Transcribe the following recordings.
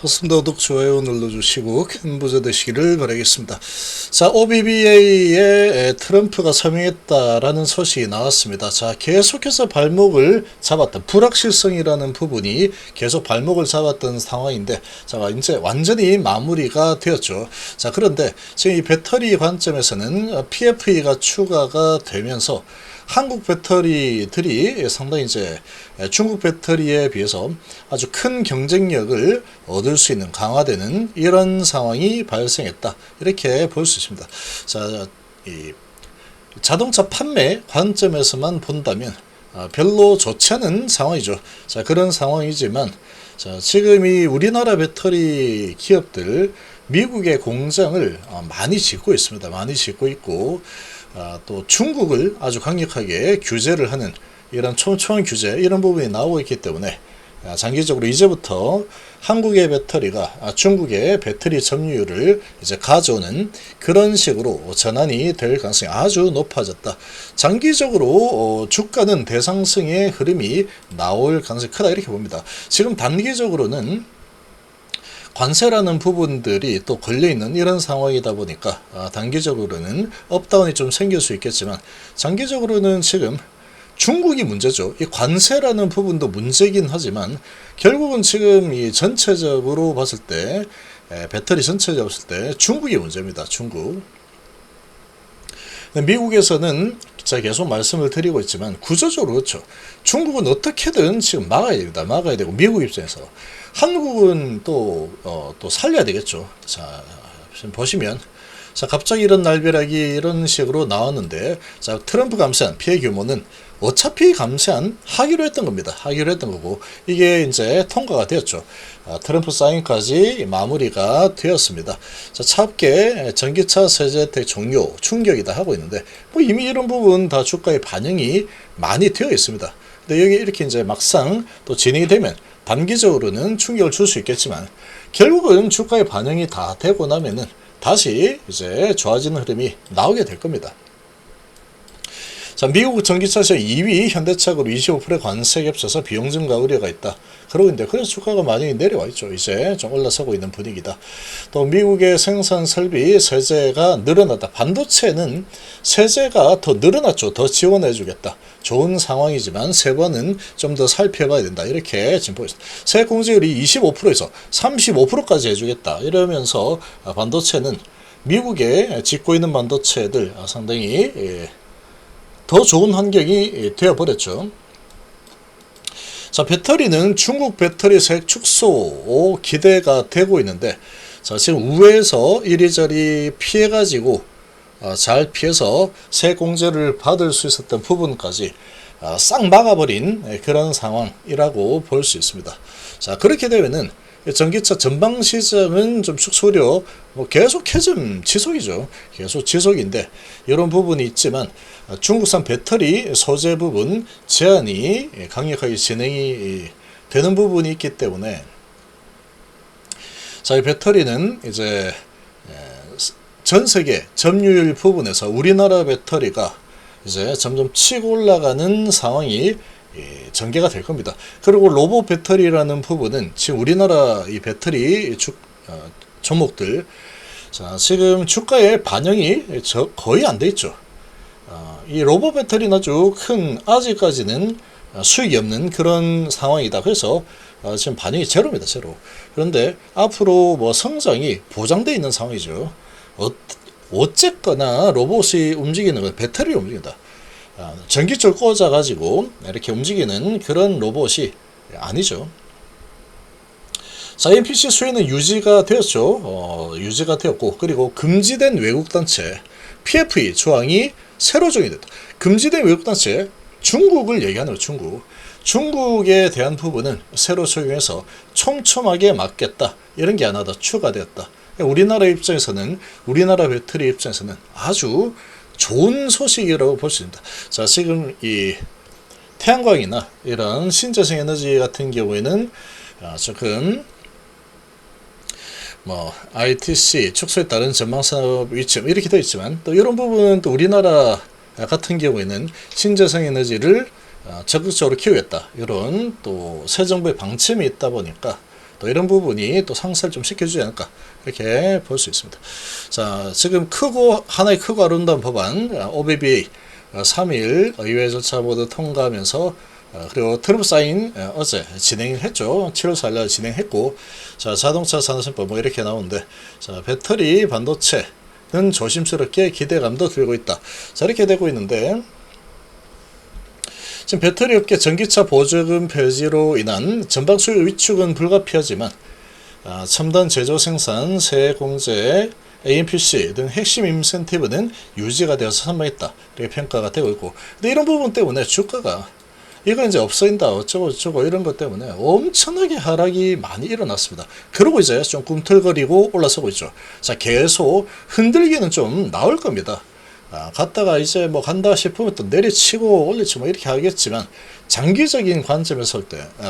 좋습니다. 좋아요 눌러주시고 큰 부자 되시기를 바라겠습니다. 자, OBBA에 트럼프가 서명했다라는 소식이 나왔습니다. 자, 계속해서 발목을 잡았던 불확실성이라는 부분이 계속 발목을 잡았던 상황인데, 자, 이제 완전히 마무리가 되었죠. 자, 그런데 지금 이 배터리 관점에서는 PFE가 추가가 되면서 한국 배터리들이 상당히 이제 중국 배터리에 비해서 아주 큰 경쟁력을 얻을 수 있는 강화되는 이런 상황이 발생했다. 이렇게 볼 수 있습니다. 자, 이 자동차 판매 관점에서만 본다면 별로 좋지 않은 상황이죠. 자, 그런 상황이지만 자, 지금 이 우리나라 배터리 기업들 미국의 공장을 많이 짓고 있습니다. 많이 짓고 있고 또 중국을 아주 강력하게 규제를 하는 이런 촘촘한 규제 이런 부분이 나오고 있기 때문에 장기적으로 이제부터 한국의 배터리가 중국의 배터리 점유율을 이제 가져오는 그런 식으로 전환이 될 가능성이 아주 높아졌다. 장기적으로 주가는 대상승의 흐름이 나올 가능성이 크다 이렇게 봅니다. 지금 단기적으로는 관세라는 부분들이 또 걸려있는 이런 상황이다 보니까 단기적으로는 업다운이 좀 생길 수 있겠지만 장기적으로는 지금 중국이 문제죠. 이 관세라는 부분도 문제긴 하지만 결국은 지금 이 전체적으로 봤을 때 배터리 전체적으로 봤을 때 중국이 문제입니다. 중국. 미국에서는 제가 계속 말씀을 드리고 있지만 구조적으로 그렇죠. 중국은 어떻게든 지금 막아야 됩니다. 막아야 되고 미국 입장에서 한국은 또 살려야 되겠죠. 자, 지금 보시면 자, 갑자기 이런 날벼락이 이런 식으로 나왔는데 자, 트럼프 감세안 피해 규모는 어차피 감세안 하기로 했던 겁니다. 하기로 했던 거고 이게 이제 통과가 되었죠. 트럼프 사인까지 마무리가 되었습니다. 자, 차갑게 전기차 세제 혜택 종료 충격이다 하고 있는데 뭐 이미 이런 부분 다 주가에 반영이 많이 되어 있습니다. 근데 여기 이렇게 이제 막상 또 진행이 되면 단기적으로는 충격을 줄 수 있겠지만 결국은 주가에 반영이 다 되고 나면은 다시 이제 좋아지는 흐름이 나오게 될 겁니다. 자, 미국 전기차 시장 2위 현대차가 25%의 관세 겹쳐서 비용 증가 우려가 있다. 그러고 있는데 그래서 주가가 많이 내려와 있죠. 이제 좀 올라서고 있는 분위기다. 또 미국의 생산 설비 세제가 늘어났다. 반도체는 세제가 더 늘어났죠. 더 지원해 주겠다. 좋은 상황이지만 세 번은 좀 더 살펴봐야 된다. 이렇게 지금 보겠습니다. 세액 공제율이 25%에서 35%까지 해주겠다. 이러면서 반도체는 미국에 짓고 있는 반도체들 상당히 더 좋은 환경이 되어버렸죠. 자, 배터리는 중국 배터리 세액 축소 기대가 되고 있는데 자, 지금 우회에서 이리저리 피해가지고 잘 피해서 세액 공제를 받을 수 있었던 부분까지 싹 막아버린 그런 상황이라고 볼 수 있습니다. 자, 그렇게 되면은 전기차 전방 시장은 좀 축소려 계속 해좀 지속이죠. 계속 지속인데 이런 부분이 있지만 중국산 배터리 소재 부분 제한이 강력하게 진행이 되는 부분이 있기 때문에 자, 이 배터리는 이제 전 세계 점유율 부분에서 우리나라 배터리가 이제 점점 치고 올라가는 상황이 전개가 될 겁니다. 그리고 로봇 배터리라는 부분은 지금 우리나라 이 배터리 종목들 자, 지금 주가에 반영이 거의 안 돼 있죠. 이 로봇 배터리는 아주 큰 아직까지는 수익이 없는 그런 상황이다. 그래서 지금 반영이 제로입니다. 제로. 그런데 앞으로 뭐 성장이 보장되어 있는 상황이죠. 어쨌거나 로봇이 움직이는 건 배터리를 움직인다. 전기줄 꽂아가지고 이렇게 움직이는 그런 로봇이 아니죠. 자, NPC 수혜는 유지가 되었죠. 유지가 되었고, 그리고 금지된 외국단체 PFE 조항이 새로 정의됐다. 금지된 외국단체 중국을 얘기하는 거예요. 중국에 대한 부분은 새로 적용해서 촘촘하게 막겠다. 이런 게 하나 더 추가되었다. 우리나라 입장에서는 우리나라 배터리 입장에서는 아주 좋은 소식이라고 볼 수 있습니다. 자, 지금 이 태양광이나 이런 신재생 에너지 같은 경우에는 조금 ITC 축소에 따른 전망사업 위치 이렇게 되어 있지만 또 이런 부분은 또 우리나라 같은 경우에는 신재생 에너지를 적극적으로 키우겠다. 이런 또 새 정부의 방침이 있다 보니까 또 이런 부분이 또 상승을 좀 시켜주지 않을까 이렇게 볼 수 있습니다. 자, 지금 하나의 크고 아름다운 법안 OBBA 3일 의회 절차 모두 통과하면서 그리고 트럼프 사인 어제 진행했죠. 7월 4일 진행했고, 자, 자동차 산업신법 뭐 이렇게 나오는데, 자, 배터리 반도체는 조심스럽게 기대감도 들고 있다. 자, 이렇게 되고 있는데, 지금 배터리 업계 전기차 보조금 폐지로 인한 전방 수요 위축은 불가피하지만 첨단 제조 생산, 세 공제, AMPC 등 핵심 인센티브는 유지가 되어서 선방했다 이렇게 평가가 되고 있고, 근데 이런 부분 때문에 주가가 이거 이제 없어진다 어쩌고 저쩌고 이런 것 때문에 엄청나게 하락이 많이 일어났습니다. 그러고 이제 좀 꿈틀거리고 올라서고 있죠. 자, 계속 흔들기는 좀 나올 겁니다. 갔다가 이제 뭐 간다 싶으면 또 내리치고 올리치고 뭐 이렇게 하겠지만, 장기적인 관점에서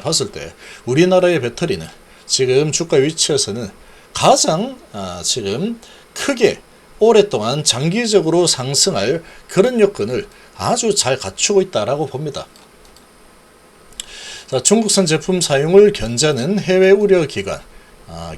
봤을 때 우리나라의 배터리는 지금 주가 위치에서는 가장 지금 크게 오랫동안 장기적으로 상승할 그런 여건을 아주 잘 갖추고 있다라고 봅니다. 자, 중국산 제품 사용을 견제하는 해외 우려기관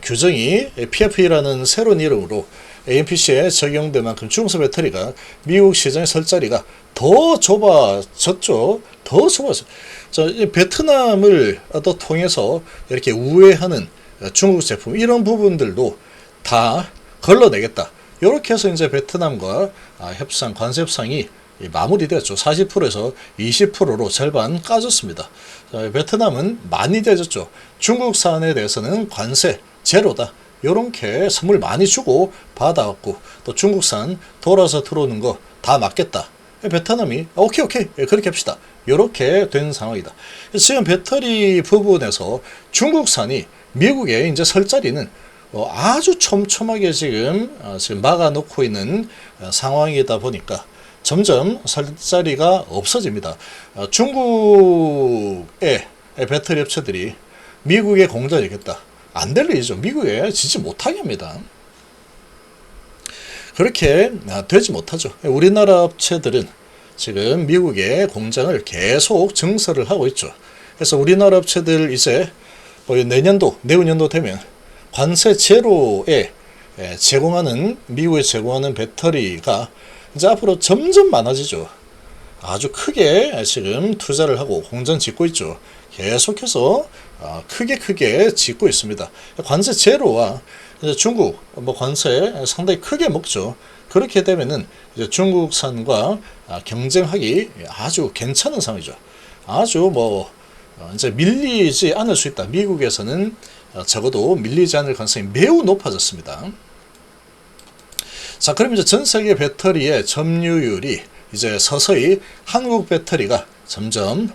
규정이 PFE라는 새로운 이름으로 AMPC에 적용된 만큼 중국산 배터리가 미국 시장에 설 자리가 더 좁아졌죠. 더 좁아졌죠. 자, 베트남을 또 통해서 이렇게 우회하는 중국 제품 이런 부분들도 다 걸러내겠다. 이렇게 해서 이제 베트남과 협상, 관세 협상이 마무리되었죠. 40%에서 20%로 절반 까졌습니다. 자, 베트남은 많이 되졌죠. 중국산에 대해서는 관세 제로다. 요렇게 선물 많이 주고 받아왔고, 또 중국산 돌아서 들어오는 거 다 맞겠다. 베트남이 오케이 그렇게 합시다. 요렇게 된 상황이다. 지금 배터리 부분에서 중국산이 미국에 이제 설 자리는 아주 촘촘하게 지금 막아놓고 있는 상황이다 보니까 점점 설 자리가 없어집니다. 중국의 배터리 업체들이 미국에 공장을 열겠다. 안 될 일이죠. 미국에 지지 못하게 합니다. 그렇게 되지 못하죠. 우리나라 업체들은 지금 미국에 공장을 계속 증설을 하고 있죠. 그래서 우리나라 업체들 이제 내후년도 되면 관세 제로에 미국에 제공하는 배터리가 이제 앞으로 점점 많아지죠. 아주 크게 지금 투자를 하고 공장 짓고 있죠. 계속해서 크게 짓고 있습니다. 관세 제로와 이제 중국 관세 상당히 크게 먹죠. 그렇게 되면은 이제 중국산과 경쟁하기 아주 괜찮은 상황이죠. 아주 이제 밀리지 않을 수 있다. 미국에서는 적어도 밀리지 않을 가능성이 매우 높아졌습니다. 자, 그럼 이제 전 세계 배터리의 점유율이 이제 서서히 한국 배터리가 점점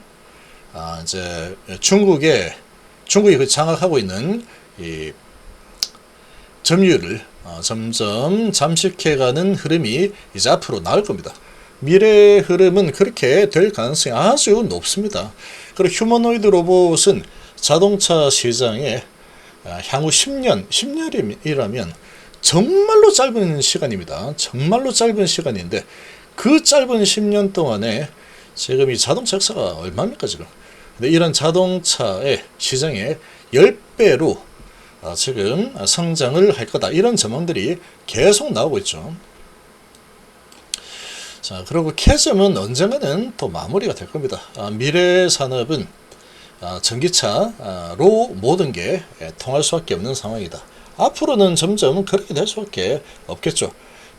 이제 중국이 장악하고 있는 이 점유율을 점점 잠식해가는 흐름이 이제 앞으로 나올 겁니다. 미래의 흐름은 그렇게 될 가능성이 아주 높습니다. 그리고 휴머노이드 로봇은 자동차 시장에 향후 10년이라면 정말로 짧은 시간입니다. 정말로 짧은 시간인데, 그 짧은 10년 동안에 지금 이 자동차 역사가 얼마입니까 지금? 근데 이런 자동차의 시장의 10배로 지금 성장을 할 거다. 이런 전망들이 계속 나오고 있죠. 자, 그리고 캐즘은 언젠가는 또 마무리가 될 겁니다. 미래 산업은 전기차로 모든 게 통할 수밖에 없는 상황이다. 앞으로는 점점 그렇게 될 수밖에 없겠죠.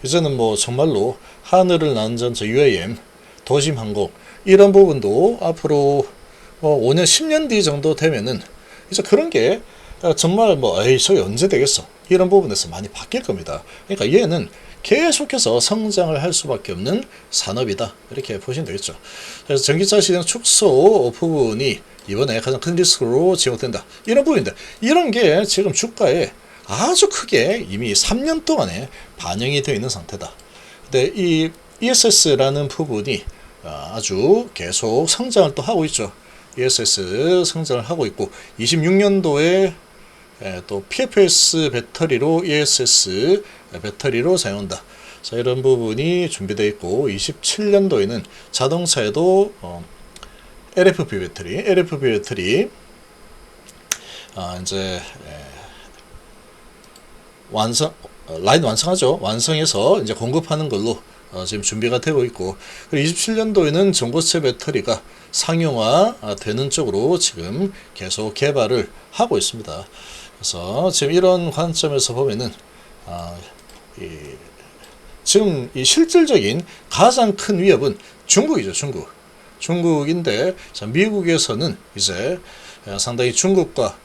이제는 정말로 하늘을 나는 전차 UAM, 도심항공 이런 부분도 앞으로 5년, 10년 뒤 정도 되면은 이제 그런 게 정말 저게 언제 되겠어? 이런 부분에서 많이 바뀔 겁니다. 그러니까 얘는 계속해서 성장을 할 수밖에 없는 산업이다. 이렇게 보시면 되겠죠. 그래서 전기차 시장 축소 부분이 이번에 가장 큰 리스크로 지목된다. 이런 부분인데, 이런 게 지금 주가에 아주 크게 이미 3년 동안에 반영이 되어 있는 상태다. 근데 이 ESS라는 부분이 아주 계속 성장을 또 하고 있죠. ESS 성장을 하고 있고, 26년도에 또 PFS 배터리로 ESS 배터리로 사용한다. 자, 이런 부분이 준비되어 있고, 27년도에는 자동차에도 LFP 배터리 이제 라인 완성하죠. 완성해서 이제 공급하는 걸로 지금 준비가 되고 있고, 그리고 27년도에는 전고체 배터리가 상용화 되는 쪽으로 지금 계속 개발을 하고 있습니다. 그래서 지금 이런 관점에서 보면은 지금 이 실질적인 가장 큰 위협은 중국이죠. 중국인데, 자, 미국에서는 이제 상당히 중국과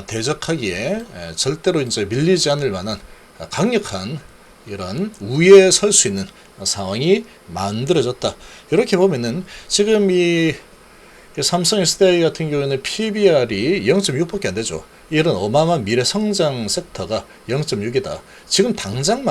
대적하기에 절대로 이제 밀리지 않을 만한 강력한 이런 우위에 설 수 있는 상황이 만들어졌다. 이렇게 보면은 지금 이 삼성 SDI 같은 경우에는 PBR이 0.6밖에 안 되죠. 이런 어마어마한 미래 성장 섹터가 0.6이다. 지금 당장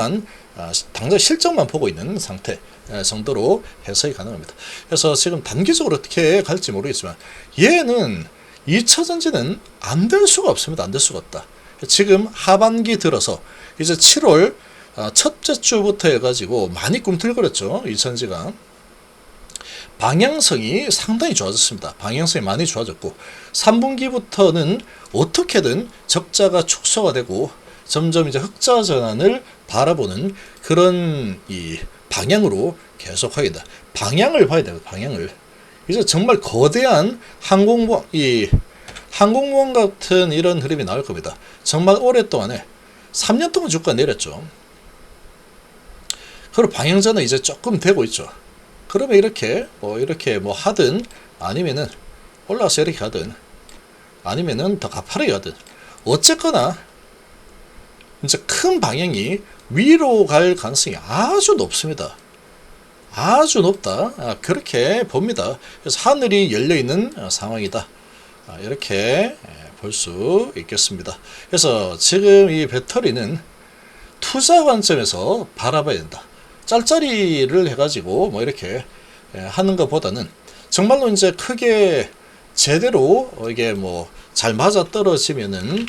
실적만 보고 있는 상태 정도로 해석이 가능합니다. 그래서 지금 단기적으로 어떻게 갈지 모르겠지만 얘는 2차 전지는 안 될 수가 없습니다. 안 될 수가 없다. 지금 하반기 들어서 이제 7월 첫째 주부터 해가지고 많이 꿈틀거렸죠. 2차 전지가. 방향성이 상당히 좋아졌습니다. 방향성이 많이 좋아졌고 3분기부터는 어떻게든 적자가 축소가 되고 점점 이제 흑자 전환을 바라보는 그런 이 방향으로 계속하겠다. 방향을 봐야 돼요. 방향을. 이제 정말 거대한 항공모함 같은 이런 흐름이 나올 겁니다. 정말 오랫동안에 3년 동안 주가 내렸죠. 그리고 방향전은 이제 조금 되고 있죠. 그러면 이렇게 하든, 아니면은 올라가서 이렇게 가든, 아니면은 더 가파르게 가든, 어쨌거나 이제 큰 방향이 위로 갈 가능성이 아주 높습니다. 아주 높다. 그렇게 봅니다. 그래서 하늘이 열려 있는 상황이다. 이렇게 볼 수 있겠습니다. 그래서 지금 이 배터리는 투자 관점에서 바라봐야 된다. 짤짤이를 해가지고 뭐 이렇게 하는 것보다는 정말로 이제 크게 제대로 이게 뭐 잘 맞아 떨어지면은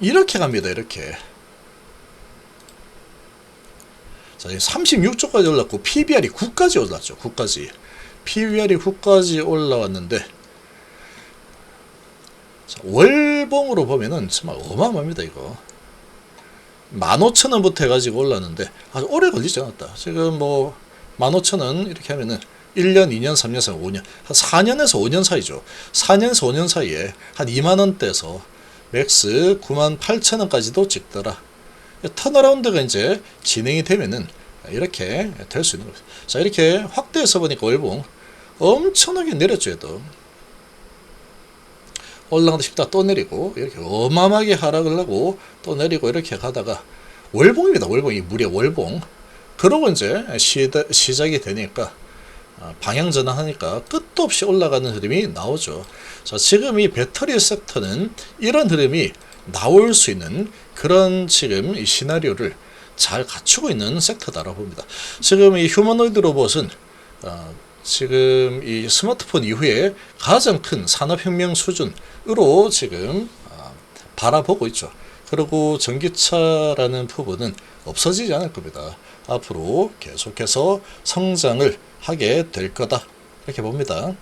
이렇게 갑니다. 이렇게. 자, 36조까지 올랐고 PBR이 9까지 올랐죠. 9까지. PBR이 9까지 올라왔는데, 자, 월봉으로 보면은 정말 어마어마합니다. 이거 15,000원부터 해가지고 올랐는데 아주 오래 걸리지 않았다. 지금 뭐 15,000원 이렇게 하면은 1년, 2년, 3년, 4년, 5년, 한 4년에서 5년 사이죠. 4년에서 5년 사이에 한 2만원대에서 맥스 98,000원까지도 찍더라. 턴어라운드가 이제 진행이 되면은 이렇게 될 수 있는 거죠. 자, 이렇게 확대해서 보니까 월봉 엄청나게 내렸죠. 얘도 올라가다 싶다 또 내리고, 이렇게 어마어마하게 하락을 하고 또 내리고, 이렇게 가다가 월봉입니다. 월봉이 무려 월봉. 그러고 이제 시작이 되니까 방향 전환하니까 끝도 없이 올라가는 흐름이 나오죠. 자, 지금 이 배터리 섹터는 이런 흐름이 나올 수 있는 그런 지금 이 시나리오를 잘 갖추고 있는 섹터다라고 봅니다. 지금 이 휴머노이드 로봇은 지금 이 스마트폰 이후에 가장 큰 산업혁명 수준으로 지금 바라보고 있죠. 그리고 전기차라는 부분은 없어지지 않을 겁니다. 앞으로 계속해서 성장을 하게 될 거다, 이렇게 봅니다.